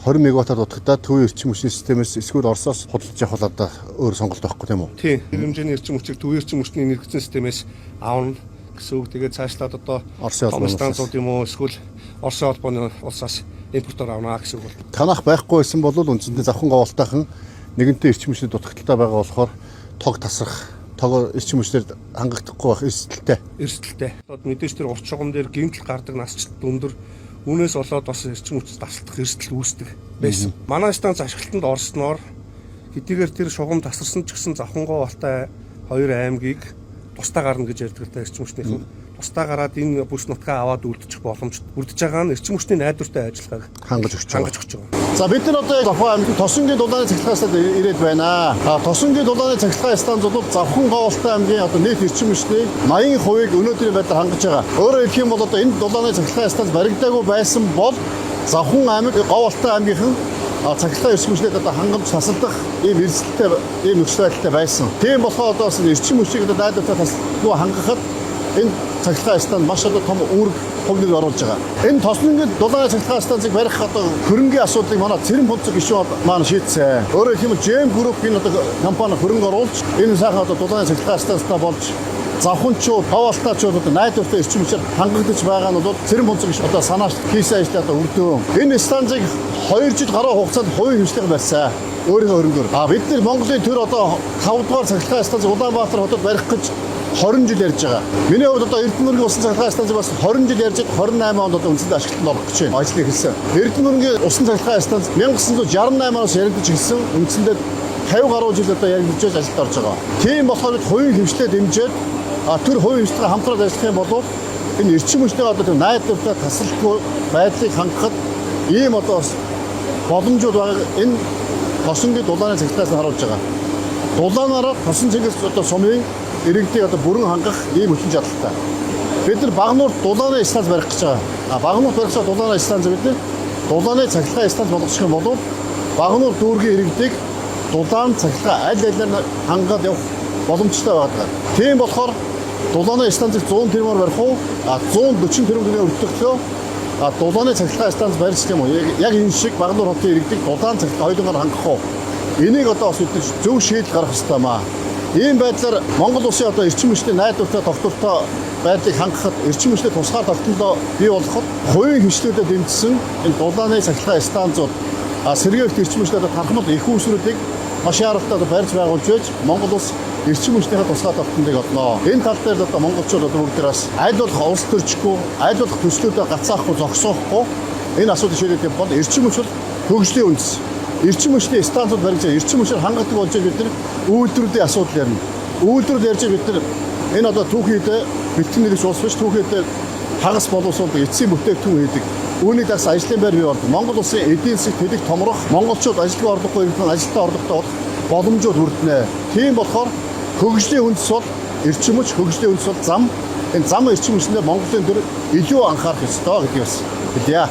20 мегаваттаар дутагдаад төвийн эрчим хүчний системээс эсвэл Оросоос худалдаж авах бол одоо өөр сонголт байхгүй тийм үү? Тийм. Тэр хэмжээний эрчим хүчийг төвийн эрчим хүчний энергетикийн системээс аавна гэсэн үг. Тэгээд цаашлаад одоо том станцууд юм уу эсвэл Оросын холбооны улсаас импортоор авнаа гэсэн үг бол. Танах байхгүй байсан бол үндсэндээ завхан говалтайхан нэгэнтээ эрчим хүчний дутагдaltaй байгаа болохоор тог тасрах, тог эрчим хүчээр хангахдахгүй байх эрсдэлтэй. Одоо мэдээж тэр урт шугам дээр гэмтэл гардаг насжилт өндөр. Үүнээс болоод бас эрчим хүч тасалдах эрсдэл үүсдэг байсан. Манай станц ашиглалтанд орсноор хэдийгээр тэр шугам тасарсан ч гэсэн завхангой болтой 2 аймгийг тусдаа гарна гэж ярьдаг та эрчим хүчнийхэн. Тусдаа гараад энэ бүс нутгаа аваад үлдчих боломжтой. Үлдэж байгаа нь эрчим хүчний найдвартай ажиллагааг хангаж өгч байгаа. За бид нар одоо Завхан аймгийн Тосонгийн дулааны цахилгаанаас ирээд байна. Тосонгийн дулааны цахилгаан станцууд Завхан говьалтай аймгийн одоо нийт эрчим хүчний 80%-ийг өнөөдрийн байдлаар хангаж байгаа. Өөрөөр хэлэх юм бол одоо энэ дулааны цахилгаан станц баригдаагүй байсан бол Завхан аймаг говьалтай аймгийнхан цахилгаан эрчим хүчний одоо хангамж тасалдах ийм эрсдэлтэй ийм нөхцөл байдалтай байсан. Тийм болохоор одоо эрчим хүчийг одоо найдвартай тасалдахгүй хангахад энэ цахилгаан станц маш одоо том үүрэг хувь нэр оруулж байгаа. Энэ Тосонгийн дулааны цахилгаан станцыг барих одоо хөрөнгөний асуудлыг манай Цэрэн Фунцэг гишүүн маань шийдсэн. Өөрөөр хэлбэл JM Group энэ одоо компани хөрөнгө оруулж энэ сайхан одоо дулааны цахилгаан станцтай болж завханчууд, хаваалтаачууд одоо найдвартай эрчим хүчээр хангагдаж байгаа нь бол Цэрэн Фунцэг гишүүн одоо санаач хийсэн ажлаа одоо өрдөөн. Энэ станцыг 2 жил гаруй хугацаанд хувийн хэмжлэг барьсан. Өөрийнхөө хөрөнгөөр. Бид нар Монголын төр одоо 5 дугаар цахилгаан станцыг Улаанбаатар хотод барих гэж 20 жил ярьж байгаа. Миний хувьд одоо Эрдэнэ усан цахилгаан станцыг бас 20 жил ярьж 28 онд одоо үндсэндээ ашиглалтанд орох гэж байна. Ажлыг хэлсэн. Эрдэнэ усан цахилгаан станц 1968 оноос яригдж ирсэн. Үндсэндээ 50 гаруй жил одоо яригдж ажилд орж байгаа. Тийм болохоор хувийн хэмжлээ дэмжиж төр хувийн хэмжлэгээ хамтраад ажиллах юм бол энэ эрчим хүчний одоо тэр найдвартай тасалдахгүй байдлыг хангахад ийм одоо боломжууд байгаа. Энэ Тосонгийн дулааны цахилгаанаас харуулж байгаа. Дулаанаараа Тосон цэнгээс одоо сумын иргэдийг одоо бүрэн хангах ийм хүчин чадалтай. Бид нар Багнуур дулааны станц барих гэж байгаа. Багнуур барихсаа дулааны станц бид нар дулааны цахилгаан станц болгох юм бол Багнуур дүүргийн иргэдийг дулаан цахилгаан аль алиар хангаад явах боломжтой байдаг. Тийм болохоор дулааны станцыг 100 тэрбумаар барих уу 140 тэрбумаар өртөглөө дулааны цахилгаан станц барьж юм уу? Яг энэ шиг Багнуур хотын иргэдийг дулаан цахилгаан хоёулангаар хангах уу? Энийг одоо бас бид зөв шийдэл гаргах хэрэгтэй маа. Ийм байдлаар Монгол улсын одоо эрчим хүчний найдвартай тогтвортой байдлыг хангахад эрчим хүчний тусгаар тогтнолоо бий болгоход хувийн хэмжлүүдэд дэмжсэн энэ дулааны цахилгаан станцууд сэргээгт эрчим хүчний тархамд их үүсрүүдийг маш яралтай барьж байгуулж байж Монгол улс эрчим хүчний тусгаар тогтнолыг олноо. Энэ тал дээр одоо монголчууд одоо бүгдээс аль болох улс төрчихгүй, аль болох төслүүдэд гацаахгүй, зогсоохгүй энэ асуудал шийдэх бол эрчим хүч хөгжлийн үндэс. Эрчим хүчний станцууд барьж эрчим хүчээр хангадаг болж бид нар үйлдвэрлэлийн асуудал ярина. Үйлдвэрлэл ярьж бид нар энэ одоо түүхийд бэлтгэн нэгж улс биш түүхийд хагас боловсруулдаг эцсийн бүтээгдэхүүн хийдэг. Үүний дагс ажлын байр бий болдог. Монгол улсын эдийн засаг төлөв томрох, монголчууд ажилгүй орлогогүй ирсэн ажилтаа орлоготой боломжууд хүрдэнэ. Тийм болохоор хөгжлийн үндэс бол эрчим хүч, хөгжлийн үндэс бол зам. Энэ зам эрчим хүчнээ Монголын төр илүү анхаарах ёстой гэдгийг бас хэлье.